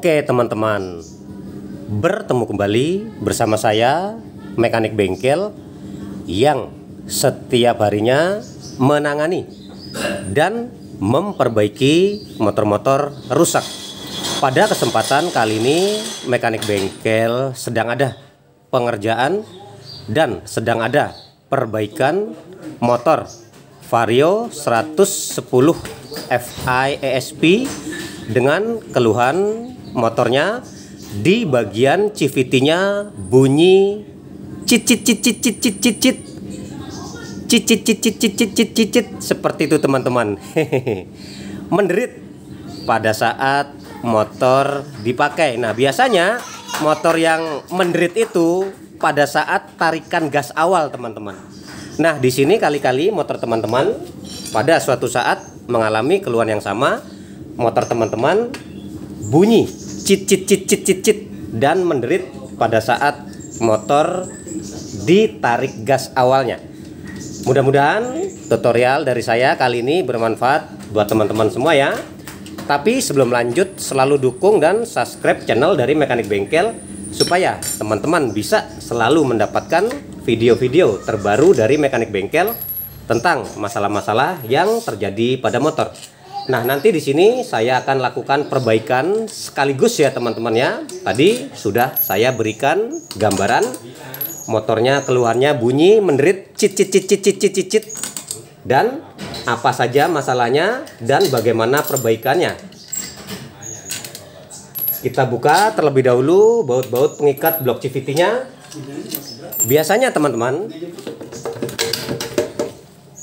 Oke teman-teman, bertemu kembali bersama saya mekanik bengkel yang setiap harinya menangani dan memperbaiki motor-motor rusak. Pada kesempatan kali ini mekanik bengkel sedang ada pengerjaan dan sedang ada perbaikan motor Vario 110 Fi ESP dengan keluhan motornya di bagian CVT-nya bunyi cicit seperti itu teman-teman. Menderit pada saat motor dipakai. Nah, biasanya motor yang menderit itu pada saat tarikan gas awal teman-teman. Nah, di sini kali-kali motor teman-teman pada suatu saat mengalami keluhan yang sama. Motor teman-teman bunyi cicit dan menderit pada saat motor ditarik gas awalnya. Mudah-mudahan tutorial dari saya kali ini bermanfaat buat teman-teman semua ya. Tapi sebelum lanjut, selalu dukung dan subscribe channel dari Mekanik Bengkel supaya teman-teman bisa selalu mendapatkan video-video terbaru dari Mekanik Bengkel tentang masalah-masalah yang terjadi pada motor. Nah, nanti di sini saya akan lakukan perbaikan sekaligus ya teman-teman ya. Tadi sudah saya berikan gambaran motornya keluarnya bunyi menderit cicit dan apa saja masalahnya dan bagaimana perbaikannya. Kita buka terlebih dahulu baut-baut pengikat blok CVT-nya. Biasanya teman-teman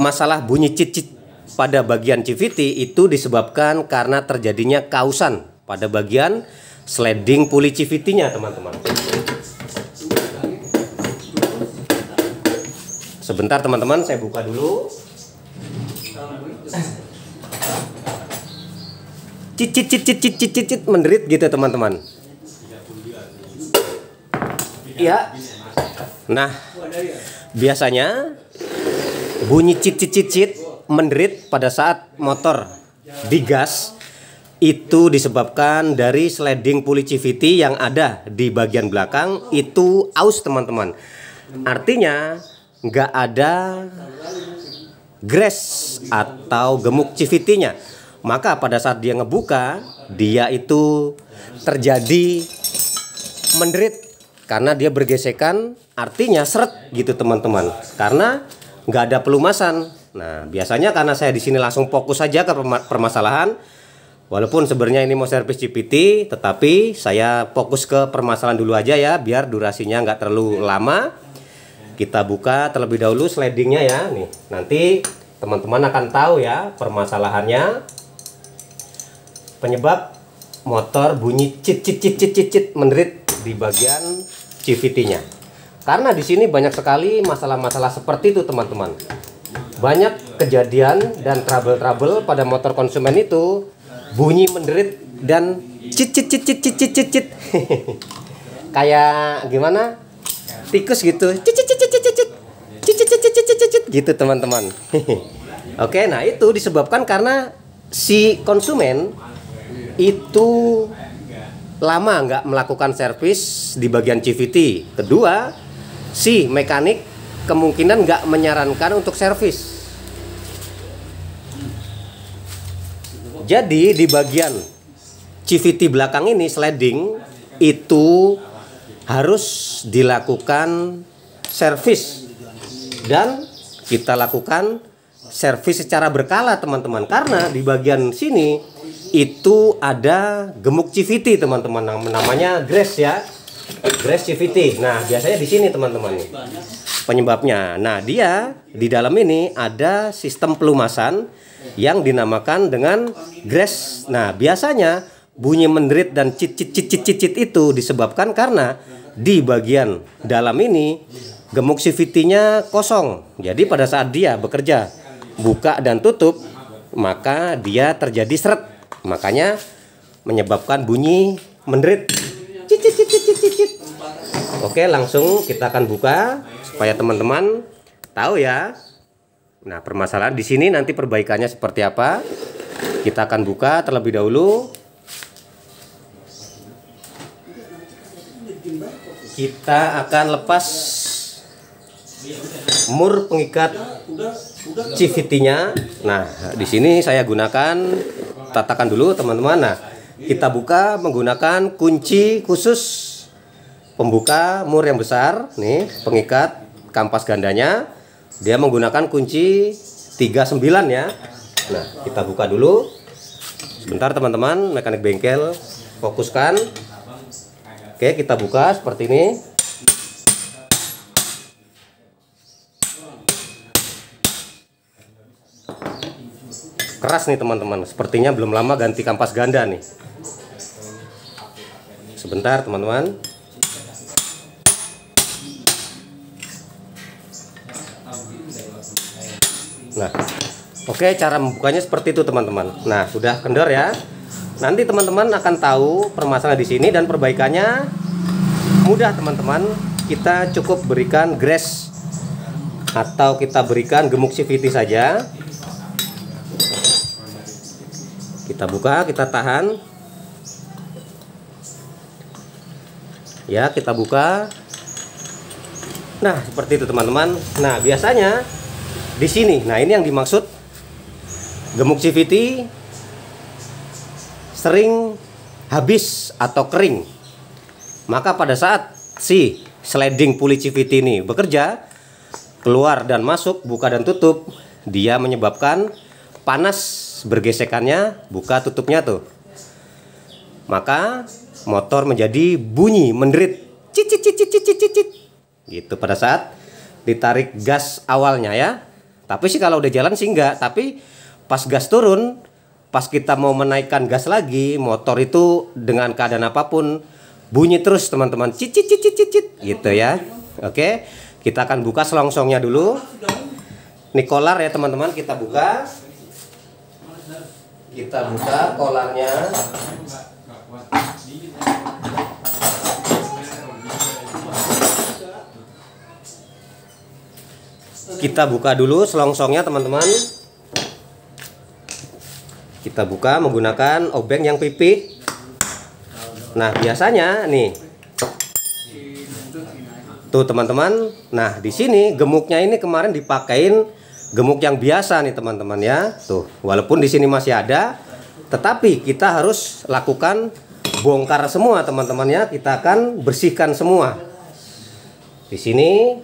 masalah bunyi cicit pada bagian CVT itu disebabkan karena terjadinya kausan pada bagian sliding puli CVT-nya teman-teman. Sebentar teman-teman, saya buka dulu. Cicit menderit gitu teman-teman. Ya. Nah, biasanya bunyi cicit menderit pada saat motor digas itu disebabkan dari sliding puli CVT yang ada di bagian belakang itu aus teman-teman. Artinya nggak ada grease atau gemuk CVT-nya. Maka pada saat dia ngebuka, dia itu terjadi menderit karena dia bergesekan, artinya seret gitu teman-teman. Karena nggak ada pelumasan. Nah, biasanya karena saya di sini langsung fokus saja ke permasalahan. Walaupun sebenarnya ini mau servis CVT, tetapi saya fokus ke permasalahan dulu aja ya, biar durasinya nggak terlalu lama. Kita buka terlebih dahulu slidingnya ya. Nih, nanti teman-teman akan tahu ya permasalahannya. Penyebab motor bunyi cicit menderit di bagian CVT-nya. Karena di sini banyak sekali masalah-masalah seperti itu teman-teman. Banyak kejadian dan trouble-trouble pada motor konsumen itu bunyi menderit dan cicit kayak gimana tikus gitu cicit gitu teman-teman. Oke, nah itu disebabkan karena si konsumen itu lama nggak melakukan servis di bagian CVT. Kedua, si mekanik kemungkinan nggak menyarankan untuk servis. Jadi di bagian CVT belakang ini sliding itu harus dilakukan servis dan kita lakukan servis secara berkala teman-teman, karena di bagian sini itu ada gemuk CVT teman-teman, namanya grease ya, grease CVT. Nah, biasanya di sini teman-teman penyebabnya. Nah, dia di dalam ini ada sistem pelumasan yang dinamakan dengan grease. Nah, biasanya bunyi menderit dan cicit itu disebabkan karena di bagian dalam ini gemuk CVT-nya kosong. Jadi pada saat dia bekerja buka dan tutup, maka dia terjadi seret. Makanya menyebabkan bunyi menderit cicit. Oke, langsung kita akan buka supaya teman-teman tahu ya. Nah, permasalahan di sini nanti perbaikannya seperti apa. Kita akan buka terlebih dahulu. kita akan lepas mur pengikat CVT-nya. Nah, di sini saya gunakan, tatakan dulu teman-teman. Nah, kita buka menggunakan kunci khusus pembuka mur yang besar. Nih, pengikat kampas gandanya. Dia menggunakan kunci 39 ya. Nah, kita buka dulu. Sebentar teman-teman, mekanik bengkel, fokuskan. Oke, kita buka seperti ini. Keras nih teman-teman, sepertinya belum lama ganti kampas ganda nih. Sebentar teman-teman. Nah, oke, cara membukanya seperti itu teman-teman. Nah, sudah kendor ya. Nanti teman-teman akan tahu permasalahan di sini, dan perbaikannya mudah teman-teman. Kita cukup berikan grease atau kita berikan gemuk CVT saja. Kita buka, kita tahan. Ya, kita buka. Nah, seperti itu teman-teman. Nah, biasanya di sini, nah ini yang dimaksud gemuk CVT sering habis atau kering. Maka pada saat si sliding pulley CVT ini bekerja, keluar dan masuk, buka dan tutup, dia menyebabkan panas bergesekannya buka tutupnya tuh. Maka motor menjadi bunyi menderit cicit cicit cicit cicit gitu pada saat ditarik gas awalnya ya. Tapi sih kalau udah jalan sih enggak, tapi pas gas turun, pas kita mau menaikkan gas lagi, motor itu dengan keadaan apapun bunyi terus teman-teman, cicit cicit cicit gitu ya. Oke, kita akan buka selongsongnya dulu. Ini kolar ya teman-teman, kita buka. Kita buka kolarnya. Kita buka dulu selongsongnya teman-teman. Kita buka menggunakan obeng yang pipih. Nah, biasanya nih tuh teman-teman. Nah, di sini gemuknya ini kemarin dipakein gemuk yang biasa nih teman-teman ya. Tuh, walaupun di sini masih ada, tetapi kita harus lakukan bongkar semua teman-teman ya. Kita akan bersihkan semua. Di sini.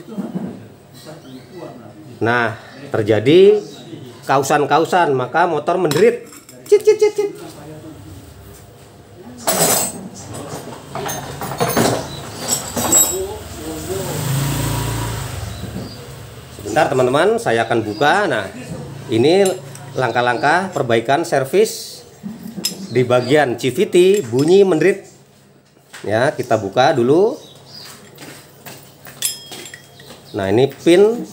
Nah, terjadi kausan-kausan, maka motor menderit. Cit cit cit cit. Sebentar teman-teman, saya akan buka. Nah, ini langkah-langkah perbaikan servis di bagian CVT bunyi menderit. Ya, kita buka dulu. Nah, ini pin.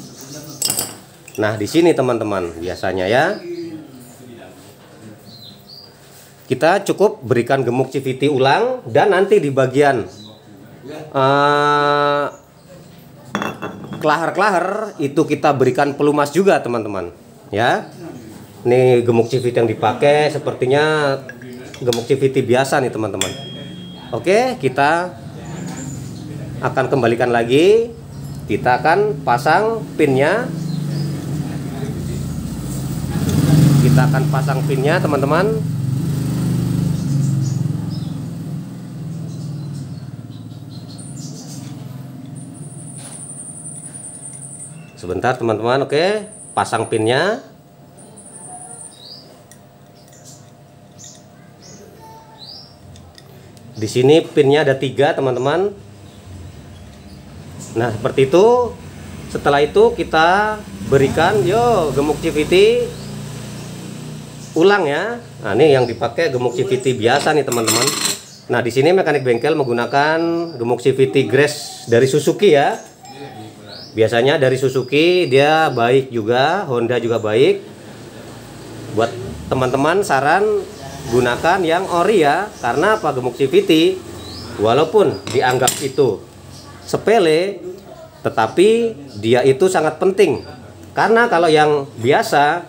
Nah, di sini teman-teman, biasanya ya. Kita cukup berikan gemuk CVT ulang, dan nanti di bagian kelahar-kelahar itu kita berikan pelumas juga teman-teman ya. Ini gemuk CVT yang dipakai sepertinya gemuk CVT biasa nih teman-teman. Oke, kita akan kembalikan lagi. Kita akan pasang pinnya. Kita akan pasang pinnya teman-teman. Sebentar teman-teman, oke, pasang pinnya. Di sini pinnya ada 3 teman-teman. Nah, seperti itu. Setelah itu kita berikan gemuk CVT ulang ya. Nah, ini yang dipakai gemuk CVT biasa nih teman-teman. Nah, di sini mekanik bengkel menggunakan gemuk CVT Grace dari Suzuki ya. Biasanya dari Suzuki, dia baik juga, Honda juga baik. Buat teman-teman saran gunakan yang ori ya. Karena apa, gemuk CVT walaupun dianggap itu sepele, tetapi dia itu sangat penting. Karena kalau yang biasa,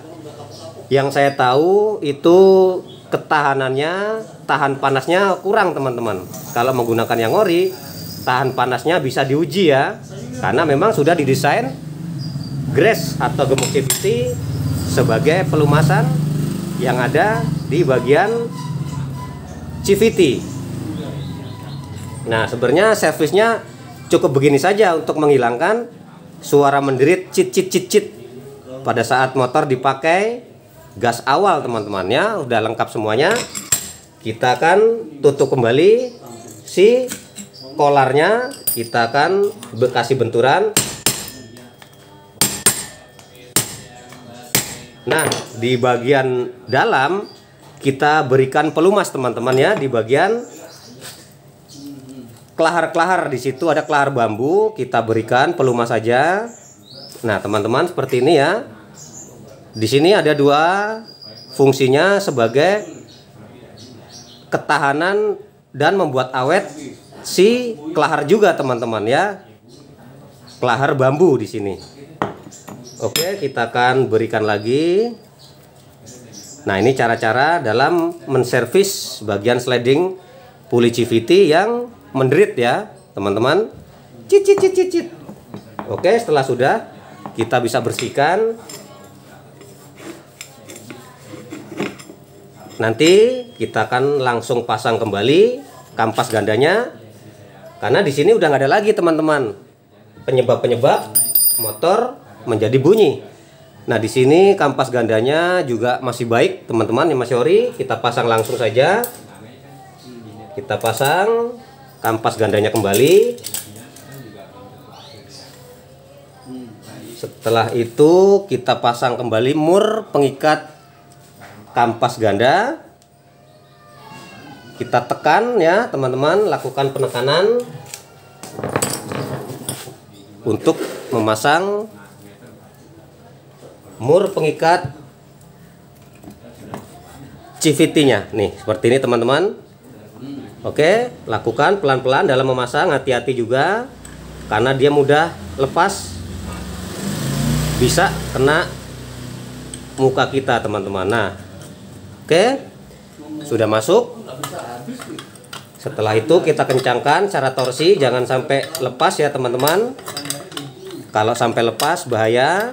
yang saya tahu itu ketahanannya, tahan panasnya kurang teman-teman. Kalau menggunakan yang ori, tahan panasnya bisa diuji ya, karena memang sudah didesain grease atau gemuk CVT sebagai pelumasan yang ada di bagian CVT. Nah, sebenarnya servisnya cukup begini saja untuk menghilangkan suara menderit cit pada saat motor dipakai gas awal, teman-teman ya. Udah lengkap semuanya. Kita akan tutup kembali si kolarnya, kita akan kasih benturan. Nah, di bagian dalam kita berikan pelumas, teman-teman ya. Di bagian kelahar-kelahar, di situ ada kelahar bambu, kita berikan pelumas saja. Nah, teman-teman, seperti ini ya. Di sini ada dua fungsinya sebagai ketahanan dan membuat awet si kelahar juga, teman-teman ya. Kelahar bambu di sini. Oke, kita akan berikan lagi. Nah, ini cara-cara dalam menservis bagian sliding puli CVT yang menderit ya, teman-teman. Cit. Oke, setelah sudah, kita bisa bersihkan. Nanti kita akan langsung pasang kembali kampas gandanya, karena di sini udah nggak ada lagi, teman-teman, penyebab motor menjadi bunyi. Nah, di sini kampas gandanya juga masih baik, teman-teman, yang masih ori. Kita pasang langsung saja. Kita pasang kampas gandanya kembali. Setelah itu kita pasang kembali mur pengikat kampas ganda. Kita tekan ya, teman-teman, lakukan penekanan untuk memasang mur pengikat CVT-nya. Nih, seperti ini, teman-teman. Oke, lakukan pelan-pelan dalam memasang, hati-hati juga karena dia mudah lepas, bisa kena muka kita, teman-teman. Nah, oke, sudah masuk. Setelah itu kita kencangkan cara torsi, jangan sampai lepas ya, teman-teman. Kalau sampai lepas bahaya,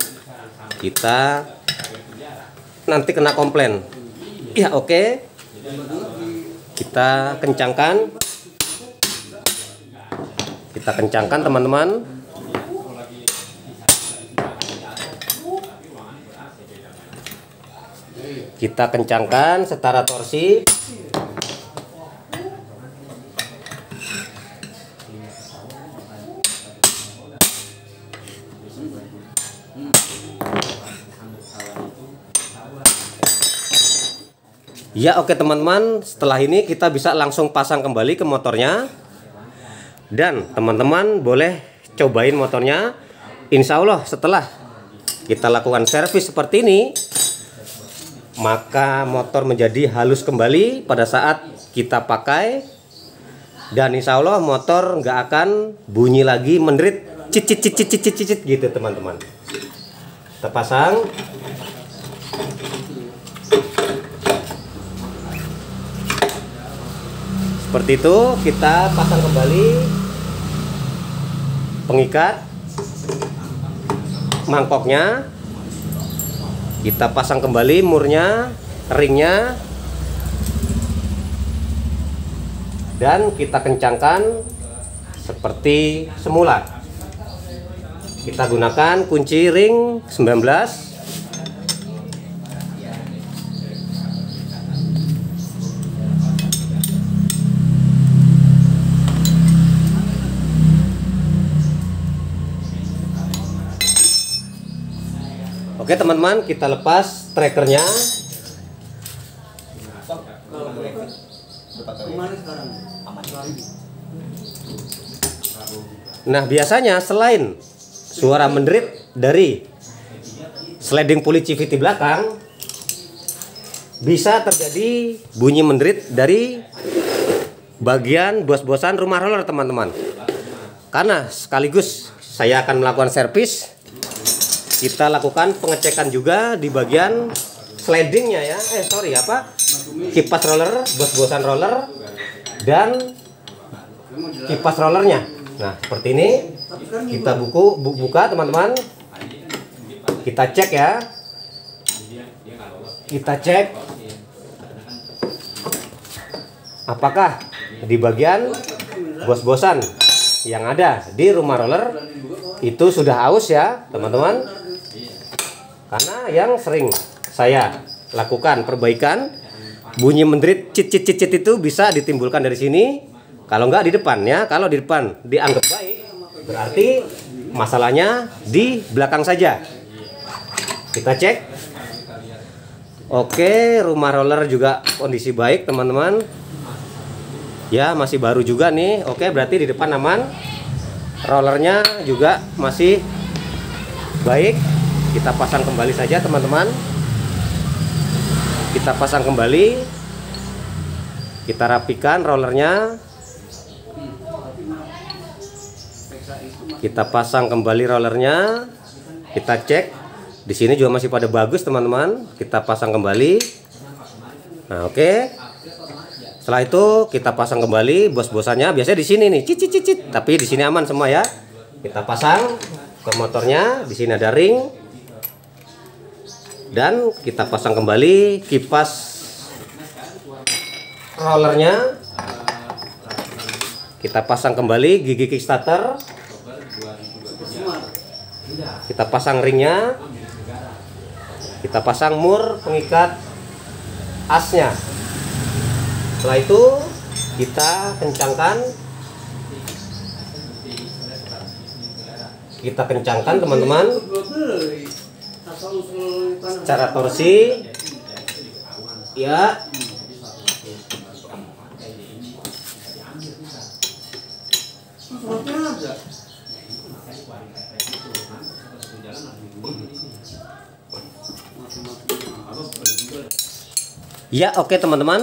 kita nanti kena komplain. Ya, oke. Kita kencangkan. Kita kencangkan, teman-teman. Kita kencangkan setara torsi. Ya, oke, teman-teman, setelah ini kita bisa langsung pasang kembali ke motornya. Dan teman-teman boleh cobain motornya. Insya Allah setelah kita lakukan servis seperti ini, maka motor menjadi halus kembali pada saat kita pakai. Dan insya Allah motor nggak akan bunyi lagi menderit cit gitu, teman-teman. Kita pasang. Seperti itu, kita pasang kembali pengikat mangkoknya. Kita pasang kembali murnya, ringnya, dan kita kencangkan seperti semula. Kita gunakan kunci ring 19. Oke, teman-teman, kita lepas trackernya. Nah, biasanya selain suara menderit dari sliding puli CVT belakang, bisa terjadi bunyi menderit dari bagian bos-bosan rumah roller, teman-teman. Karena sekaligus saya akan melakukan servis, kita lakukan pengecekan juga di bagian slidingnya ya. Kipas roller, bos-bosan roller, dan kipas rollernya. Nah, seperti ini. Kita buka teman-teman. Kita cek ya. Kita cek apakah di bagian bos-bosan yang ada di rumah roller itu sudah aus ya teman-teman. Karena yang sering saya lakukan perbaikan, bunyi menderit cit itu bisa ditimbulkan dari sini. Kalau nggak di depan ya. Kalau di depan dianggap baik, berarti masalahnya di belakang saja. Kita cek. Oke, rumah roller juga kondisi baik teman-teman. Ya, masih baru juga nih. Oke, berarti di depan aman. Rollernya juga masih baik. Kita pasang kembali saja teman-teman. Kita pasang kembali. Kita rapikan rollernya. Kita pasang kembali rollernya. Kita cek. Di sini juga masih pada bagus teman-teman. Kita pasang kembali. Nah, oke. Setelah itu kita pasang kembali bos-bosannya. Biasanya di sini nih, cicit. Tapi di sini aman semua ya. Kita pasang ke motornya. Di sini ada ring. Dan kita pasang kembali kipas rollernya. Kita pasang kembali gigi kickstarter. Kita pasang ringnya. Kita pasang mur pengikat asnya. Setelah itu kita kencangkan. Kita kencangkan teman-teman. Cara torsi ya. Ya, oke teman-teman.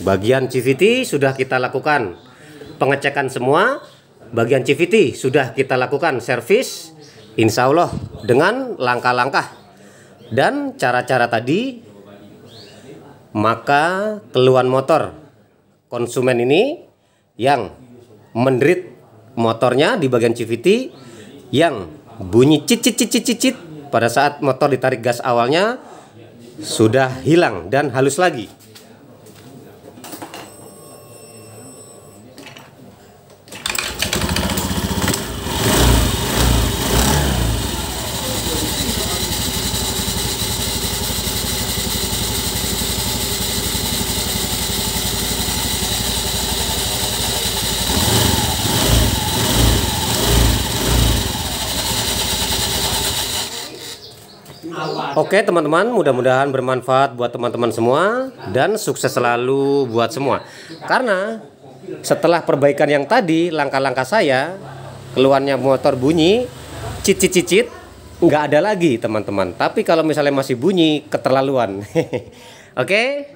Bagian CVT sudah kita lakukan pengecekan semua. Bagian CVT sudah kita lakukan servis. Insya Allah dengan langkah-langkah dan cara-cara tadi, maka keluhan motor konsumen ini yang menderit motornya di bagian CVT yang bunyi cicit pada saat motor ditarik gas awalnya sudah hilang dan halus lagi. Oke teman-teman, mudah-mudahan bermanfaat buat teman-teman semua dan sukses selalu buat semua. Karena setelah perbaikan yang tadi, langkah-langkah saya, keluarnya motor bunyi cicit nggak ada lagi teman-teman. Tapi kalau misalnya masih bunyi, keterlaluan. Oke.